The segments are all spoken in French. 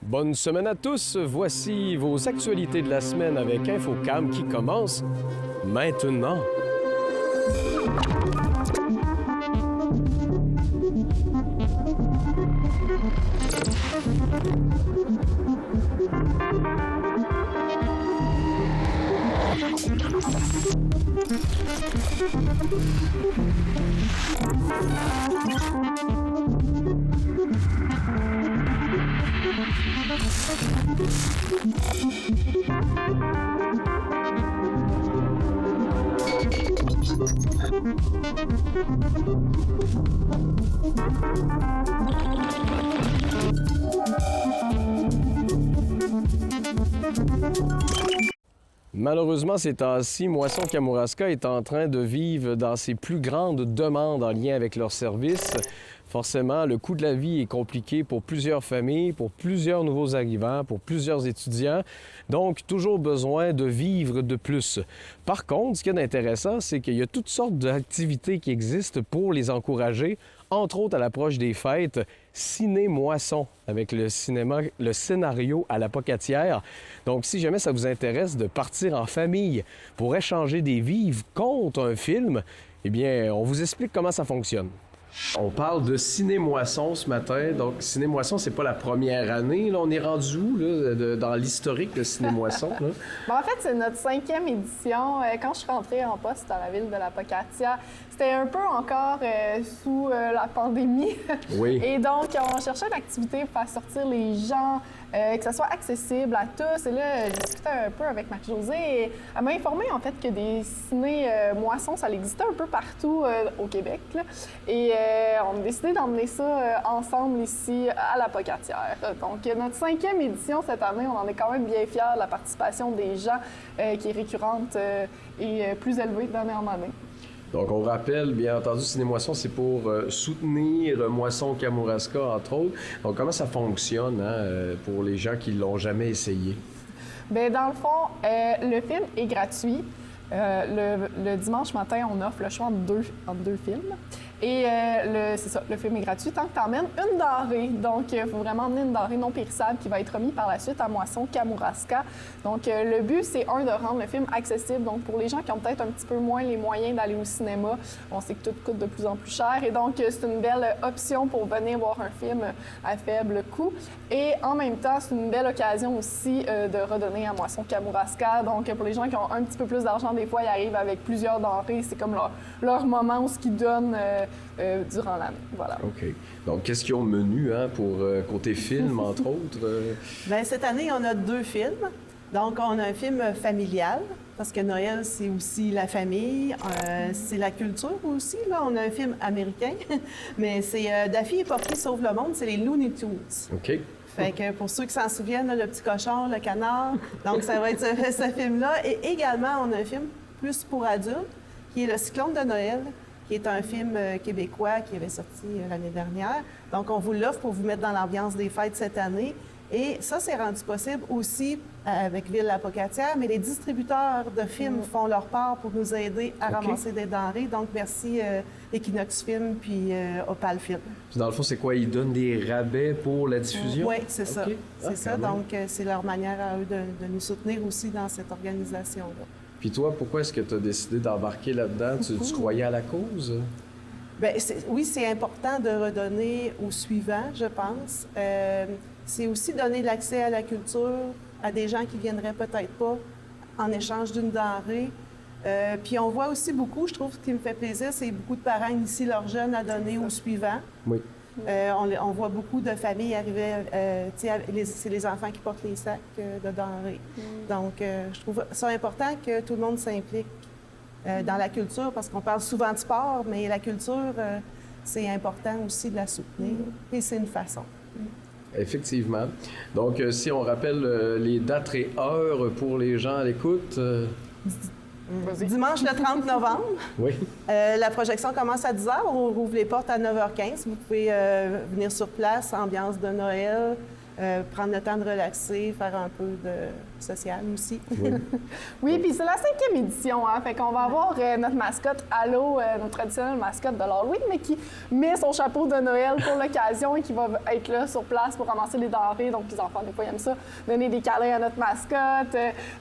Bonne semaine à tous. Voici vos actualités de la semaine avec InfoCam qui commence maintenant. Malheureusement, ces temps-ci, Moisson Kamouraska est en train de vivre dans ses plus grandes demandes en lien avec leurs services. Forcément, le coût de la vie est compliqué pour plusieurs familles, pour plusieurs nouveaux arrivants, pour plusieurs étudiants. Donc, toujours besoin de vivre de plus. Par contre, ce qui est intéressant, c'est qu'il y a toutes sortes d'activités qui existent pour les encourager, entre autres à l'approche des fêtes. Ciné-moisson avec le scénario à la Pocatière. Donc, si jamais ça vous intéresse de partir en famille pour échanger des vivres contre un film, eh bien, on vous explique comment ça fonctionne. On parle de Ciné-moisson ce matin. Donc, Ciné-moisson, c'est pas la première année. Là, on est rendu où là, dans l'historique de Ciné-moisson? En fait, c'est notre 5e édition. Quand je suis rentrée en poste à la ville de la Pocatière, c'était un peu encore sous la pandémie. Oui. Et donc, on cherchait une activité pour faire sortir les gens, que ça soit accessible à tous. Et là, j'ai discuté un peu avec Marie-Josée et elle m'a informé en fait que des ciné-moissons, ça existait un peu partout au Québec. Là. Et on a décidé d'emmener ça ensemble ici à la Pocatière. Donc, notre 5e édition cette année, on en est quand même bien fiers de la participation des gens qui est récurrente et plus élevée d'année en année. Donc, on rappelle, bien entendu, Ciné-moisson, c'est pour soutenir Moisson Kamouraska, entre autres. Donc, comment ça fonctionne pour les gens qui ne l'ont jamais essayé? Bien, dans le fond, le film est gratuit. Le dimanche matin, on offre le choix entre deux films. Et c'est ça, le film est gratuit tant que tu emmènes une denrée. Donc, il faut vraiment emmener une denrée non périssable qui va être remise par la suite à Moisson Kamouraska. Donc, le but, c'est de rendre le film accessible. Donc, pour les gens qui ont peut-être un petit peu moins les moyens d'aller au cinéma, on sait que tout coûte de plus en plus cher. Et donc, c'est une belle option pour venir voir un film à faible coût. Et en même temps, c'est une belle occasion aussi de redonner à Moisson Kamouraska. Donc, pour les gens qui ont un petit peu plus d'argent, des fois, ils arrivent avec plusieurs denrées. C'est comme leur moment où ce qu'ils donnent durant l'année. Voilà. OK. Donc, qu'est-ce qu'ils ont au menu pour côté film, entre autres? Bien, cette année, on a 2 films. Donc, on a un film familial, parce que Noël, c'est aussi la famille, c'est la culture aussi. Là, on a un film américain, mais c'est Daffy et Porky sauvent le monde, c'est les Looney Tunes. OK. Fait que pour ceux qui s'en souviennent, là, le petit cochon, le canard, donc ça va être ce film-là. Et également, on a un film plus pour adultes, qui est Le Cyclone de Noël, qui est un film québécois qui avait sorti l'année dernière. Donc, on vous l'offre pour vous mettre dans l'ambiance des fêtes cette année. Et ça, c'est rendu possible aussi avec Ville-la Pocatière, mais les distributeurs de films font leur part pour nous aider à ramasser des denrées. Donc, merci Equinox Film puis Opal Film. Puis dans le fond, c'est quoi? Ils donnent des rabais pour la diffusion? Oui, c'est ça. C'est ça. Donc, c'est leur manière à eux de nous soutenir aussi dans cette organisation-là. Puis toi, pourquoi est-ce que tu as décidé d'embarquer là-dedans? Tu croyais à la cause? Bien, oui, c'est important de redonner aux suivants, je pense. C'est aussi donner l'accès à la culture à des gens qui viendraient peut-être pas en échange d'une denrée. Puis on voit aussi beaucoup, je trouve, ce qui me fait plaisir, c'est beaucoup de parents initient leurs jeunes à donner aux suivants. Oui. On voit beaucoup de familles arriver, c'est les enfants qui portent les sacs de denrées. Donc, je trouve ça important que tout le monde s'implique dans la culture, parce qu'on parle souvent de sport, mais la culture, c'est important aussi de la soutenir, et c'est une façon. Effectivement. Donc, si on rappelle les dates et heures pour les gens à l'écoute... Dimanche le 30 novembre. Oui. La projection commence à 10 h. On rouvre les portes à 9 h 15. Vous pouvez venir sur place, ambiance de Noël. prendre le temps de relaxer, faire un peu de social aussi. Oui. Oui, puis c'est la 5e édition, hein? Fait qu'on va avoir notre mascotte Halo, notre traditionnelle mascotte de l'Halloween, mais qui met son chapeau de Noël pour l'occasion et qui va être là sur place pour ramasser les denrées. Donc, les enfants, des fois, ils aiment ça, donner des câlins à notre mascotte.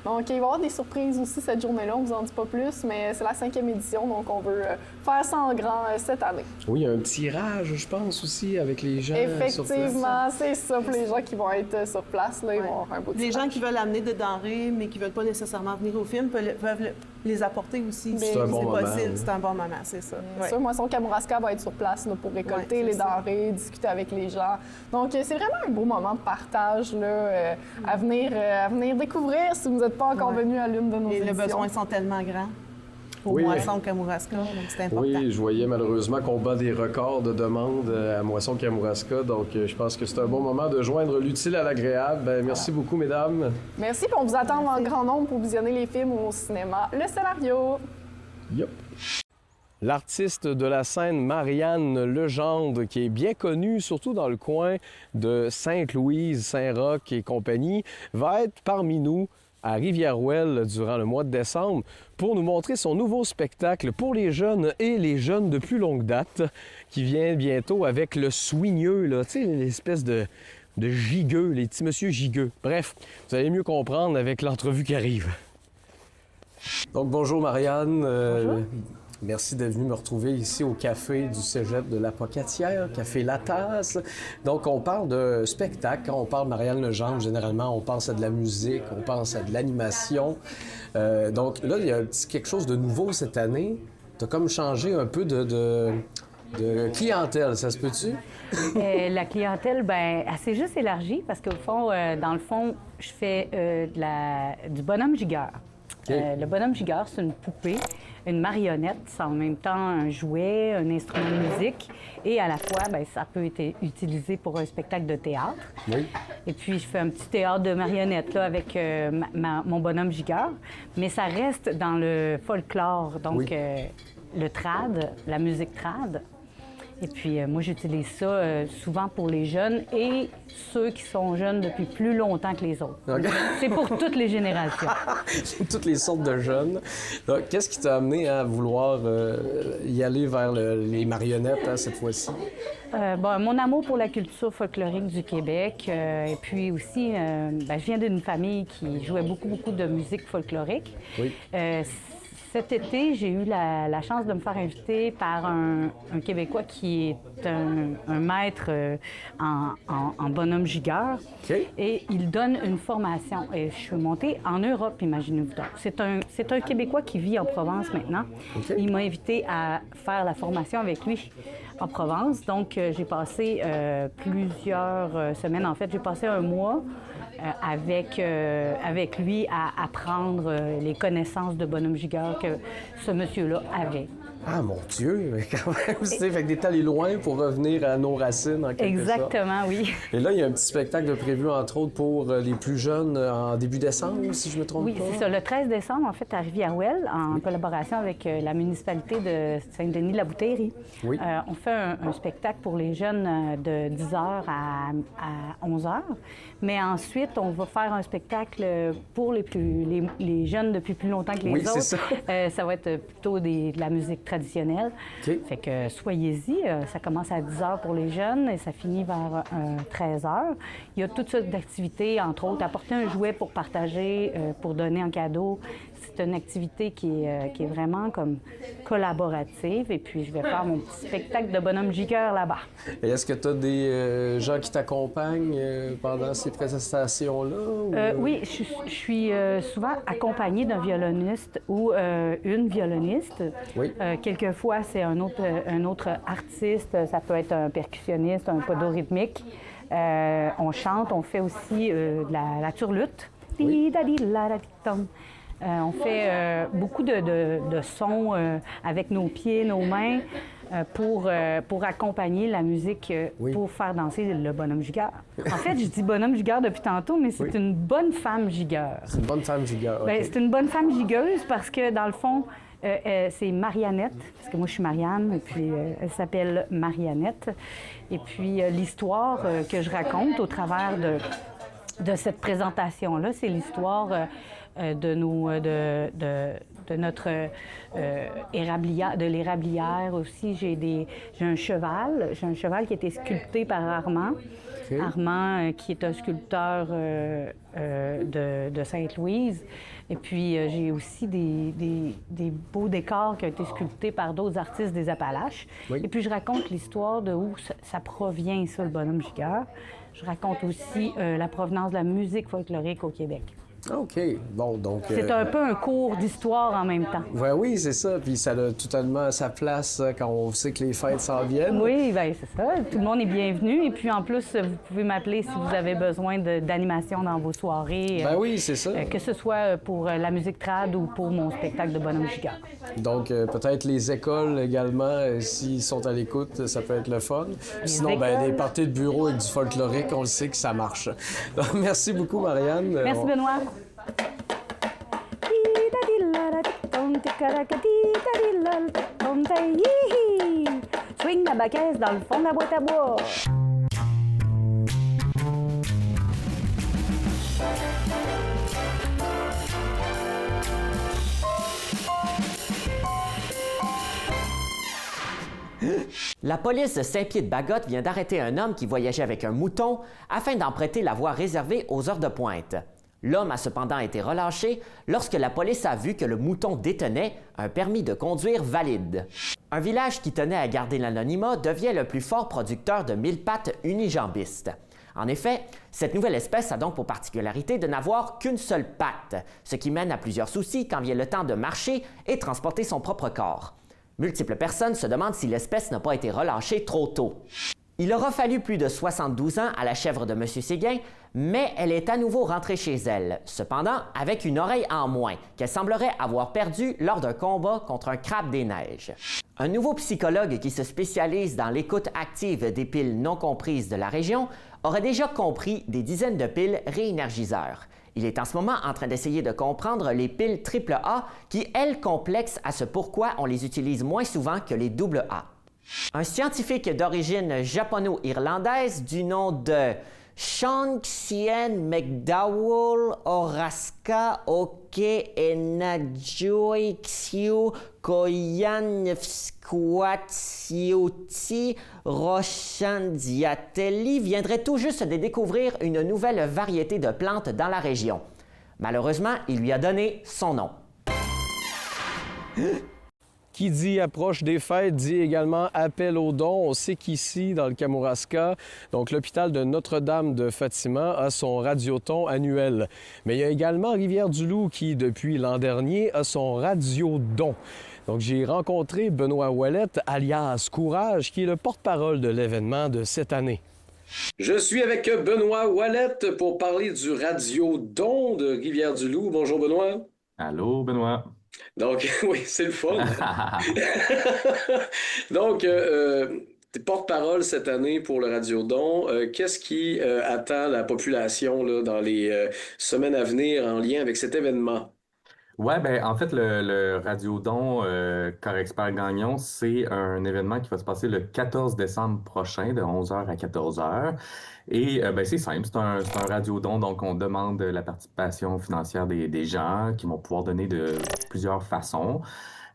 Donc, il va y avoir des surprises aussi cette journée-là, on vous en dit pas plus, mais c'est la 5e édition, donc on veut faire ça en grand cette année. Oui, il y a un tirage, je pense, aussi, avec les gens sur place. Effectivement, c'est ça. Pour les gens qui vont être sur place, là, ils vont avoir un beau Les tirage. gens qui veulent amener des denrées, mais qui ne veulent pas nécessairement venir au film, peuvent les apporter aussi. C'est un bon moment, possible, oui. c'est un bon moment, c'est ça. Bien sûr, Moisson Kamouraska va être sur place là, pour récolter Ouais, les c'est ça. denrées, discuter avec les gens. Donc, c'est vraiment un beau moment de partage là, à venir découvrir si vous n'êtes pas encore venu à l'une de nos Et les éditions. besoins sont tellement grands pour Oui. Moisson Kamouraska, donc c'est important. Oui, je voyais malheureusement qu'on bat des records de demandes à Moisson Kamouraska, donc je pense que c'est un bon moment de joindre l'utile à l'agréable. Ben, merci beaucoup, mesdames. Merci, puis on vous attend en grand nombre pour visionner les films au cinéma. Le scénario. Yep. L'artiste de la scène Marianne Legendre, qui est bien connue, surtout dans le coin de Sainte-Louise, Saint-Roch et compagnie, va être parmi nous à Rivière-Ouelle durant le mois de décembre pour nous montrer son nouveau spectacle pour les jeunes et les jeunes de plus longue date qui vient bientôt avec le swingueux, là, tu sais, l'espèce de gigueux, les petits monsieur gigueux. Bref, vous allez mieux comprendre avec l'entrevue qui arrive. Donc, bonjour Marianne. Bonjour. Merci d'être venue me retrouver ici au café du Cégep de la Pocatière, Café La Tasse. Donc, on parle de spectacle. Quand on parle de Marianne Legendre, généralement, on pense à de la musique, on pense à de l'animation. Donc là, il y a quelque chose de nouveau cette année. Tu as comme changé un peu de clientèle, ça se peut-tu? La clientèle, ben, elle s'est juste élargie parce qu'au fond, dans le fond, je fais du bonhomme gigueur. OK. Le bonhomme gigueur, c'est une poupée, une marionnette, c'est en même temps un jouet, un instrument de musique, et à la fois, ben, ça peut être utilisé pour un spectacle de théâtre. Oui. Et puis, je fais un petit théâtre de marionnettes là, avec mon bonhomme gigueur, mais ça reste dans le folklore, donc Oui. le trad, la musique trad. Et puis, moi, j'utilise ça souvent pour les jeunes et ceux qui sont jeunes depuis plus longtemps que les autres. OK. C'est pour toutes les générations. Toutes les sortes de jeunes. Donc, qu'est-ce qui t'a amené à vouloir y aller vers les marionnettes hein, cette fois-ci? Bon, mon amour pour la culture folklorique du Québec, et puis aussi, ben, je viens d'une famille qui jouait beaucoup de musique folklorique. Oui. Cet été, j'ai eu la chance de me faire inviter par un Québécois qui est un maître en bonhomme gigueur. OK. Et il donne une formation. Et je suis montée en Europe, imaginez-vous donc. C'est un Québécois qui vit en Provence maintenant. OK. Il m'a invité à faire la formation avec lui en Provence. Donc, j'ai passé plusieurs semaines. En fait, j'ai passé un mois avec lui à apprendre les connaissances de bonhomme gigueur que ce monsieur-là avait. Ah, mon Dieu! Mais quand même, tu sais, fait que t'es allé loin pour revenir à nos racines, en quelque sorte. Exactement, oui. Et là, il y a un petit spectacle de prévu, entre autres, pour les plus jeunes en début décembre, si je me trompe Oui, pas. c'est ça. Le 13 décembre, en fait, à Rivière-Ouelle, en collaboration avec la municipalité de Saint-Denis-de-la-Bouteillerie, Oui. on fait un spectacle pour les jeunes de 10h à 11h. Mais ensuite, on va faire un spectacle pour les jeunes depuis plus longtemps que les Oui, autres. c'est ça. Ça va être plutôt de la musique traditionnelle. OK. Fait que soyez-y. Ça commence à 10h pour les jeunes et ça finit vers 13h. Il y a toutes sortes d'activités, entre autres, apporter un jouet pour partager, pour donner en cadeau. C'est une activité qui est vraiment comme collaborative. Et puis, je vais faire mon petit spectacle de bonhomme gigueur là-bas. Et est-ce que tu as des gens qui t'accompagnent pendant ces prestations-là? Ou... Oui, je suis souvent accompagnée d'un violoniste ou une violoniste. Oui. Quelquefois, c'est un autre artiste. Ça peut être un percussionniste, un podorythmique. On chante, on fait aussi de la turlute. Oui. On fait beaucoup de sons avec nos pieds, nos mains, pour accompagner la musique, Oui. pour faire danser le bonhomme gigueur. En fait, je dis bonhomme gigueur depuis tantôt, mais c'est Oui. une bonne femme gigueur. C'est une bonne femme gigueur. Bien, OK. c'est une bonne femme gigueuse parce que, dans le fond, C'est Mariannette, parce que moi je suis Marianne, et puis elle s'appelle Mariannette. Et puis l'histoire que je raconte au travers de cette présentation-là, c'est l'histoire de notre érablière, de l'érablière aussi. J'ai un cheval qui a été sculpté par Armand. Okay. Armand, qui est un sculpteur de Sainte-Louise. Et puis, j'ai aussi des beaux décors qui ont été sculptés par d'autres artistes des Appalaches. Oui. Et puis, je raconte l'histoire de où ça provient, ça, le bonhomme gigueur. Je raconte aussi la provenance de la musique folklorique au Québec. OK. Bon, donc... C'est un peu un cours d'histoire en même temps. Ouais, oui, c'est ça. Puis ça a totalement sa place quand on sait que les fêtes s'en viennent. Oui, bien, c'est ça. Tout le monde est bienvenu. Et puis, en plus, vous pouvez m'appeler si vous avez besoin d'animation dans vos soirées. Ben oui, c'est ça. Que ce soit pour la musique trad ou pour mon spectacle de bonhomme gigueur. Donc, peut-être les écoles également, s'ils sont à l'écoute, ça peut être le fun. Sinon, ben des parties de bureau avec du folklorique, on le sait que ça marche. Donc, merci beaucoup, Marianne. Merci, Benoît. Swing la baquette dans le fond de la boîte à bois. La police de Saint-Pied-de-Bagotte vient d'arrêter un homme qui voyageait avec un mouton afin d'en prêter la voie réservée aux heures de pointe. L'homme a cependant été relâché lorsque la police a vu que le mouton détenait un permis de conduire valide. Un village qui tenait à garder l'anonymat devient le plus fort producteur de mille-pattes unijambistes. En effet, cette nouvelle espèce a donc pour particularité de n'avoir qu'une seule patte, ce qui mène à plusieurs soucis quand vient le temps de marcher et transporter son propre corps. Multiples personnes se demandent si l'espèce n'a pas été relâchée trop tôt. Il aura fallu plus de 72 ans à la chèvre de M. Séguin, mais elle est à nouveau rentrée chez elle, cependant avec une oreille en moins, qu'elle semblerait avoir perdue lors d'un combat contre un crabe des neiges. Un nouveau psychologue qui se spécialise dans l'écoute active des piles non comprises de la région aurait déjà compris des dizaines de piles réénergiseurs. Il est en ce moment en train d'essayer de comprendre les piles AAA qui, elles, complexes à ce pourquoi on les utilise moins souvent que les AA. Un scientifique d'origine japono-irlandaise du nom de Sean-Xian McDowell Oraska Oke Enajoi Xiu Koyanfsquatsiuti Rochandiatelli viendrait tout juste de découvrir une nouvelle variété de plantes dans la région. Malheureusement, il lui a donné son nom. Qui dit approche des fêtes dit également appel aux dons. On sait qu'ici, dans le Kamouraska, donc l'hôpital de Notre-Dame de Fatima a son radioton annuel. Mais il y a également Rivière-du-Loup qui, depuis l'an dernier, a son radiodon. Donc j'ai rencontré Benoît Ouellette, alias Courage, qui est le porte-parole de l'événement de cette année. Je suis avec Benoît Ouellette pour parler du radiodon de Rivière-du-Loup. Bonjour Benoît. Allô Benoît. Donc, oui, c'est le fun. Donc, t'es porte-parole cette année pour le Radiodon. Qu'est-ce qui attend la population là, dans les semaines à venir en lien avec cet événement? Ouais, ben en fait, le Radiodon Correxpert Gagnon, c'est un événement qui va se passer le 14 décembre prochain, de 11h à 14h. Et ben, c'est simple, c'est un radiodon, donc on demande la participation financière des gens qui vont pouvoir donner de plusieurs façons.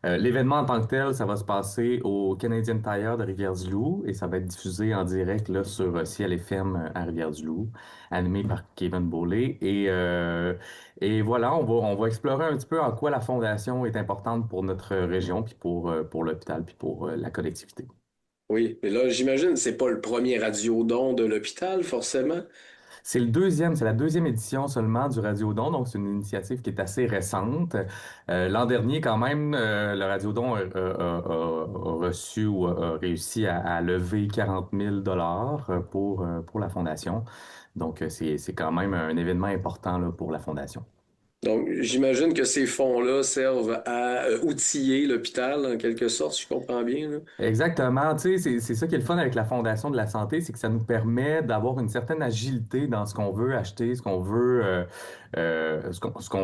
L'événement en tant que tel, ça va se passer au Canadian Tire de Rivière-du-Loup et ça va être diffusé en direct là, sur Ciel FM à Rivière-du-Loup, animé par Kevin Beaulé. Et voilà, on va explorer un petit peu en quoi la Fondation est importante pour notre région, puis pour l'hôpital, puis pour la collectivité. Oui, mais là, j'imagine, c'est pas le premier radiodon de l'hôpital, forcément. C'est la deuxième édition seulement du Radiodon, donc c'est une initiative qui est assez récente. L'an dernier, quand même, le Radiodon a reçu ou a réussi à lever 40 000 $ pour la Fondation. Donc, c'est quand même un événement important là, pour la Fondation. Donc, j'imagine que ces fonds-là servent à outiller l'hôpital, en quelque sorte, si je comprends bien, là. Exactement. Tu sais, c'est ça qui est le fun avec la Fondation de la santé, c'est que ça nous permet d'avoir une certaine agilité dans ce qu'on veut acheter, ce qu'on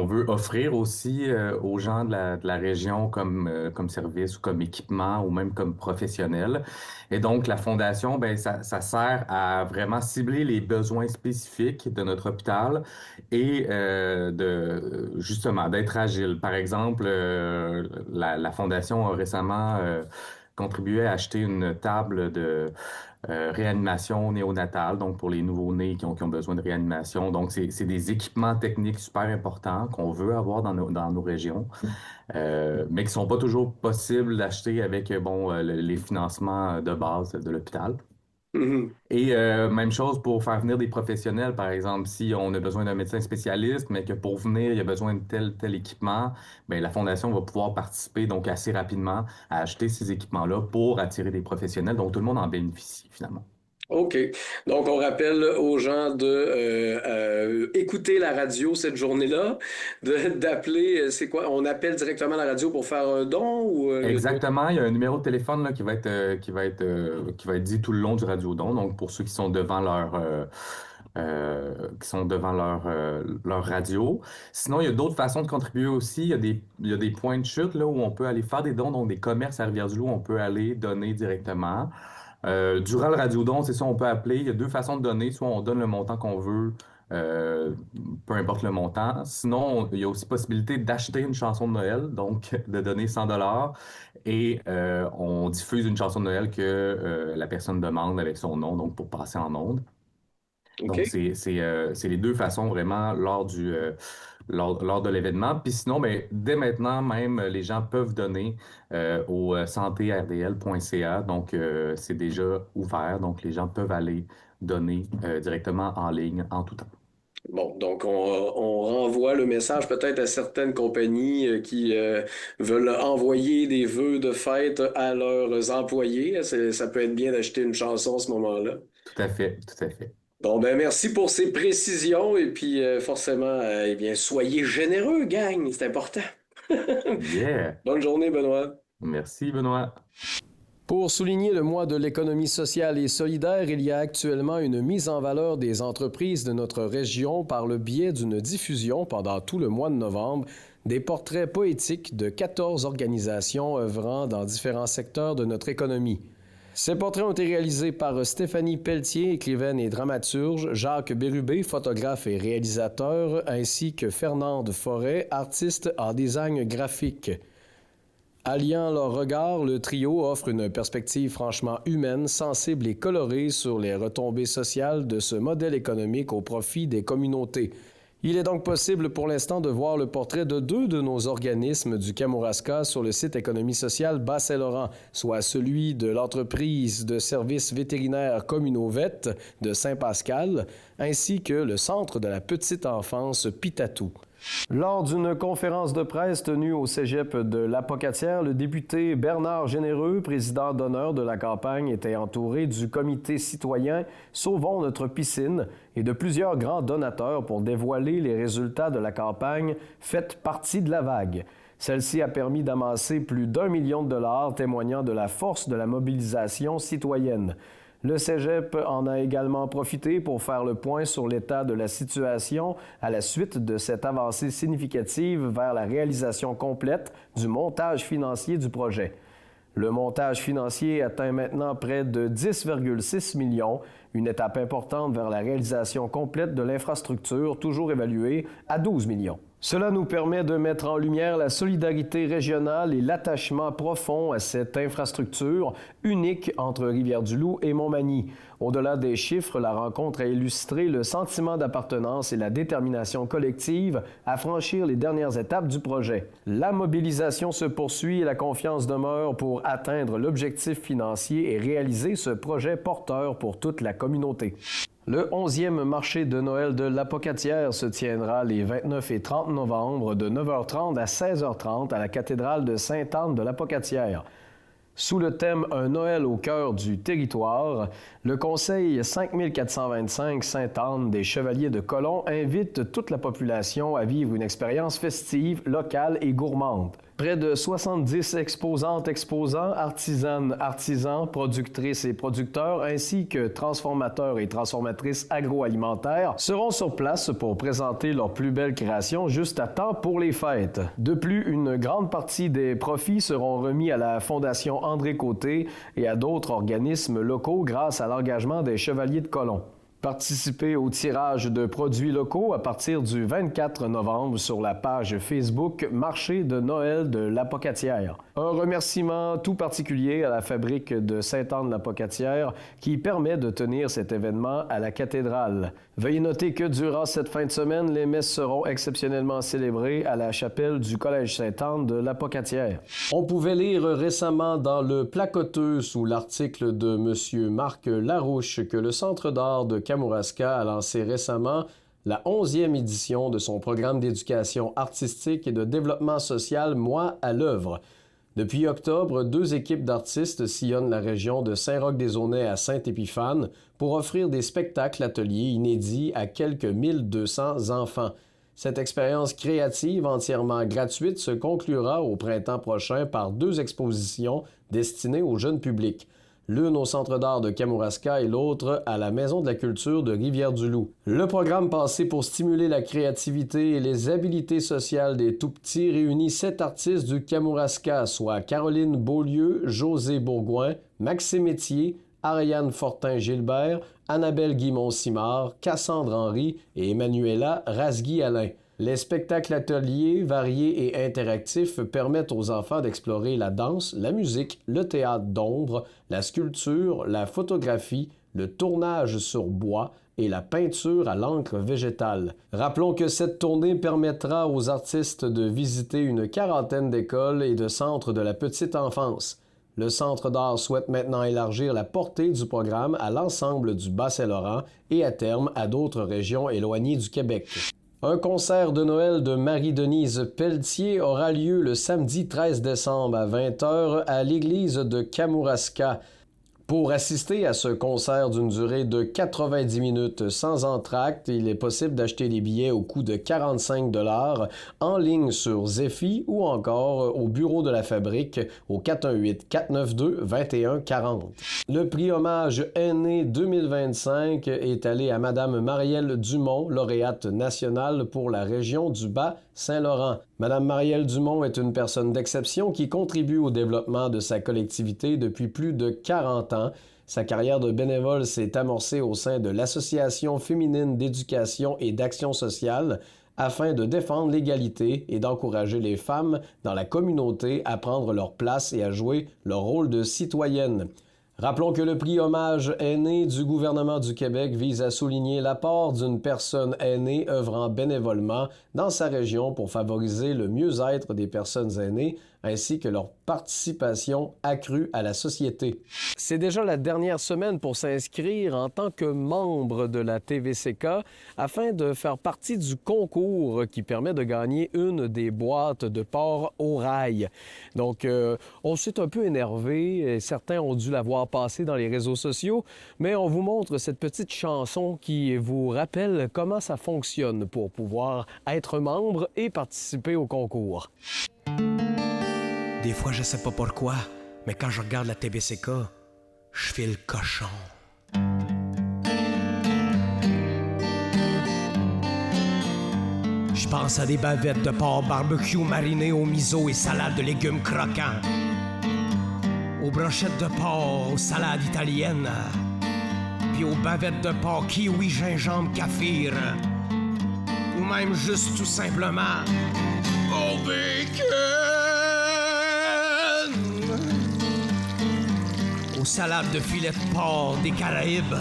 veut offrir aussi aux gens de la région comme service ou comme équipement ou même comme professionnel. Et donc, la Fondation, ben, ça sert à vraiment cibler les besoins spécifiques de notre hôpital et justement d'être agile. Par exemple, la Fondation a récemment contribué à acheter une table de réanimation néonatale, donc pour les nouveau-nés qui ont besoin de réanimation. Donc, c'est des équipements techniques super importants qu'on veut avoir dans nos régions, mais qui sont pas toujours possibles d'acheter avec les financements de base de l'hôpital. Mhm. Et même chose pour faire venir des professionnels, par exemple, si on a besoin d'un médecin spécialiste, mais que pour venir, il y a besoin de tel équipement, bien, la Fondation va pouvoir participer donc assez rapidement à acheter ces équipements-là pour attirer des professionnels. Donc, tout le monde en bénéficie finalement. OK. Donc, on rappelle aux gens de écouter la radio cette journée-là, d'appeler, c'est quoi? On appelle directement la radio pour faire un don ou il y a d'autres? Exactement, il y a un numéro de téléphone là, qui va être dit tout le long du radiodon. Donc, pour ceux qui sont devant leur radio. Sinon, il y a d'autres façons de contribuer aussi. Il y a des points de chute là, où on peut aller faire des dons, donc des commerces à Rivière-du-Loup, on peut aller donner directement. Durant le radiodon, c'est ça, on peut appeler. Il y a deux façons de donner. Soit on donne le montant qu'on veut, euh, peu importe le montant. Sinon, il y a aussi possibilité d'acheter une chanson de Noël, donc de donner 100 $ et on diffuse une chanson de Noël que la personne demande avec son nom, donc pour passer en ondes. Donc, OK. c'est les deux façons vraiment lors de l'événement. Puis sinon, ben, dès maintenant, même, les gens peuvent donner au santérdl.ca. Donc, c'est déjà ouvert. Donc, les gens peuvent aller donner directement en ligne en tout temps. Bon, donc on renvoie le message peut-être à certaines compagnies qui veulent envoyer des vœux de fête à leurs employés. Ça peut être bien d'acheter une chanson à ce moment-là. Tout à fait, tout à fait. Bon, ben merci pour ces précisions et puis forcément, eh bien, soyez généreux, gang, c'est important. Yeah! Bonne journée, Benoît. Merci, Benoît. Pour souligner le mois de l'économie sociale et solidaire, il y a actuellement une mise en valeur des entreprises de notre région par le biais d'une diffusion pendant tout le mois de novembre des portraits poétiques de 14 organisations œuvrant dans différents secteurs de notre économie. Ces portraits ont été réalisés par Stéphanie Pelletier, écrivaine et dramaturge, Jacques Bérubé, photographe et réalisateur, ainsi que Fernande Forêt, artiste en design graphique. Alliant leurs regards, le trio offre une perspective franchement humaine, sensible et colorée sur les retombées sociales de ce modèle économique au profit des communautés. Il est donc possible pour l'instant de voir le portrait de deux de nos organismes du Kamouraska sur le site Économie sociale Bas-Saint-Laurent, soit celui de l'entreprise de services vétérinaires Communovet de Saint-Pascal, ainsi que le Centre de la petite enfance Pitatou. Lors d'une conférence de presse tenue au cégep de l'Apocatière, le député Bernard Généreux, président d'honneur de la campagne, était entouré du comité citoyen Sauvons notre piscine et de plusieurs grands donateurs pour dévoiler les résultats de la campagne Faites partie de la vague. Celle-ci a permis d'amasser plus d'1 million de dollars, témoignant de la force de la mobilisation citoyenne. Le cégep en a également profité pour faire le point sur l'état de la situation à la suite de cette avancée significative vers la réalisation complète du montage financier du projet. Le montage financier atteint maintenant près de 10,6 millions, une étape importante vers la réalisation complète de l'infrastructure, toujours évaluée à 12 millions. Cela nous permet de mettre en lumière la solidarité régionale et l'attachement profond à cette infrastructure unique entre Rivière-du-Loup et Montmagny. Au-delà des chiffres, la rencontre a illustré le sentiment d'appartenance et la détermination collective à franchir les dernières étapes du projet. La mobilisation se poursuit et la confiance demeure pour atteindre l'objectif financier et réaliser ce projet porteur pour toute la communauté. Le 11e marché de Noël de l'Apocatière se tiendra les 29 et 30 novembre de 9h30 à 16h30 à la cathédrale de Sainte-Anne de l'Apocatière. Sous le thème « Un Noël au cœur du territoire », le Conseil 5425 Sainte-Anne des Chevaliers de Colomb invite toute la population à vivre une expérience festive, locale et gourmande. Près de 70 exposantes, exposants, artisanes, artisans, productrices et producteurs, ainsi que transformateurs et transformatrices agroalimentaires seront sur place pour présenter leurs plus belles créations juste à temps pour les fêtes. De plus, une grande partie des profits seront remis à la Fondation André Côté et à d'autres organismes locaux grâce à l'engagement des Chevaliers de Colomb. Participez au tirage de produits locaux à partir du 24 novembre sur la page Facebook Marché de Noël de l'Apocatière. Un remerciement tout particulier à la fabrique de Sainte-Anne-l'Apocatière qui permet de tenir cet événement à la cathédrale. Veuillez noter que durant cette fin de semaine, les messes seront exceptionnellement célébrées à la chapelle du Collège Sainte-Anne de l'Apocatière. On pouvait lire récemment dans le Placoteux sous l'article de M. Marc Larouche que le Centre d'art de Kamouraska a lancé récemment la 11e édition de son programme d'éducation artistique et de développement social « Moi à l'œuvre ». Depuis octobre, 2 équipes d'artistes sillonnent la région de Saint-Roch-des-Aunais à Saint-Épiphane pour offrir des spectacles ateliers inédits à quelques 1200 enfants. Cette expérience créative entièrement gratuite se conclura au printemps prochain par 2 expositions destinées au jeune public. L'une au Centre d'art de Kamouraska et l'autre à la Maison de la culture de Rivière-du-Loup. Le programme pensé pour stimuler la créativité et les habiletés sociales des tout-petits réunit 7 artistes du Kamouraska, soit Caroline Beaulieu, José Bourgoin, Maxime Étier, Ariane Fortin-Gilbert, Annabelle Guimond-Simard, Cassandre Henry et Emmanuela Rasgui-Alain. Les spectacles ateliers, variés et interactifs permettent aux enfants d'explorer la danse, la musique, le théâtre d'ombre, la sculpture, la photographie, le tournage sur bois et la peinture à l'encre végétale. Rappelons que cette tournée permettra aux artistes de visiter une quarantaine d'écoles et de centres de la petite enfance. Le Centre d'art souhaite maintenant élargir la portée du programme à l'ensemble du Bas-Saint-Laurent et à terme à d'autres régions éloignées du Québec. Un concert de Noël de Marie-Denise Pelletier aura lieu le samedi 13 décembre à 20h à l'église de Kamouraska. Pour assister à ce concert d'une durée de 90 minutes sans entracte, il est possible d'acheter des billets au coût de 45 $ en ligne sur Zephy ou encore au bureau de la fabrique au 418-492-2140. Le prix hommage Aîné 2025 est allé à Madame Marielle Dumont, lauréate nationale pour la région du Bas-Saint-Laurent. Madame Marielle Dumont est une personne d'exception qui contribue au développement de sa collectivité depuis plus de 40 ans. Sa carrière de bénévole s'est amorcée au sein de l'Association féminine d'éducation et d'action sociale afin de défendre l'égalité et d'encourager les femmes dans la communauté à prendre leur place et à jouer leur rôle de citoyenne. Rappelons que le prix Hommage Aîné du gouvernement du Québec vise à souligner l'apport d'une personne aînée œuvrant bénévolement dans sa région pour favoriser le mieux-être des personnes aînées ainsi que leur participation accrue à la société. C'est déjà la dernière semaine pour s'inscrire en tant que membre de la TVCK afin de faire partie du concours qui permet de gagner une des boîtes de porc au rail. Donc, on s'est un peu énervé et certains ont dû la voir passer dans les réseaux sociaux, mais on vous montre cette petite chanson qui vous rappelle comment ça fonctionne pour pouvoir être membre et participer au concours. Des fois, je sais pas pourquoi, mais quand je regarde la TVCK, je fais le cochon. Je pense à des bavettes de porc barbecue marinées au miso et salade de légumes croquants. Aux brochettes de porc, aux salades italiennes. Puis aux bavettes de porc kiwi, gingembre, kaffir. Ou même juste tout simplement au bacon. Aux salades de filets de porc des Caraïbes,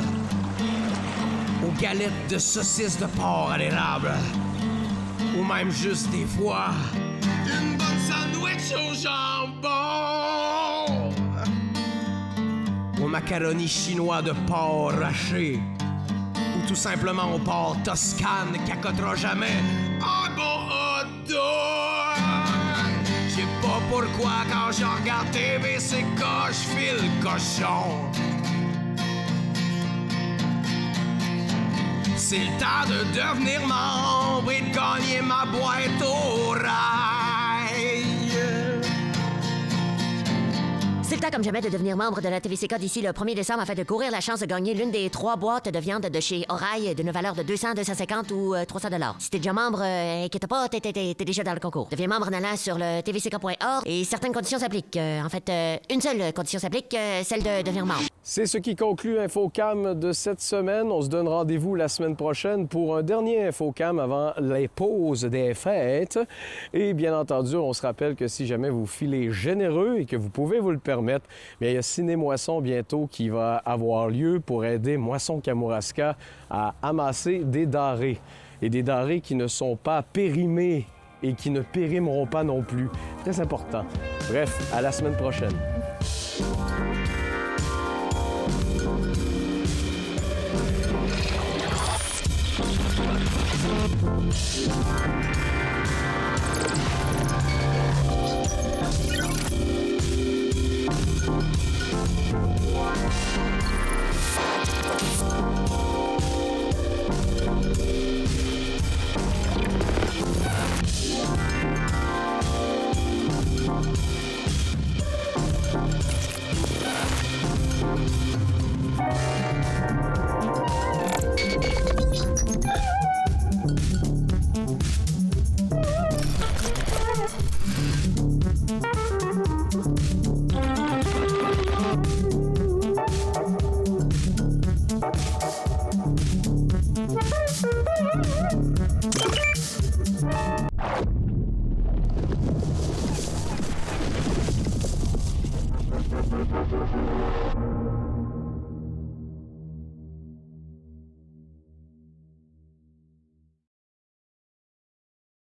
aux galettes de saucisses de porc à l'érable, ou même juste des fois une bonne sandwich au jambon, aux macaronis chinois de porc haché, ou tout simplement au porc toscane qu'accotera jamais un bon hot dog. J'ai pas pourquoi quand je regarde TV, c'est que je file cochon. C'est le temps de devenir membre et de gagner ma boîte au rail. C'est le temps comme jamais de devenir membre de la TVCK d'ici le 1er décembre afin de courir la chance de gagner l'une des 3 boîtes de viande de chez Oraille d'une valeur de 200, 250 ou 300 $. Si t'es déjà membre, inquiète pas, t'es déjà dans le concours. Deviens membre en allant sur le tvck.org et certaines conditions s'appliquent. En fait, une seule condition s'applique, celle de devenir membre. C'est ce qui conclut InfoCam de cette semaine. On se donne rendez-vous la semaine prochaine pour un dernier InfoCam avant les pauses des fêtes. Et bien entendu, on se rappelle que si jamais vous filez généreux et que vous pouvez vous le permettre, bien, il y a Ciné Moisson bientôt qui va avoir lieu pour aider Moisson Kamouraska à amasser des denrées. Et des denrées qui ne sont pas périmées et qui ne périmeront pas non plus. Très important. Bref, à la semaine prochaine. Thank you.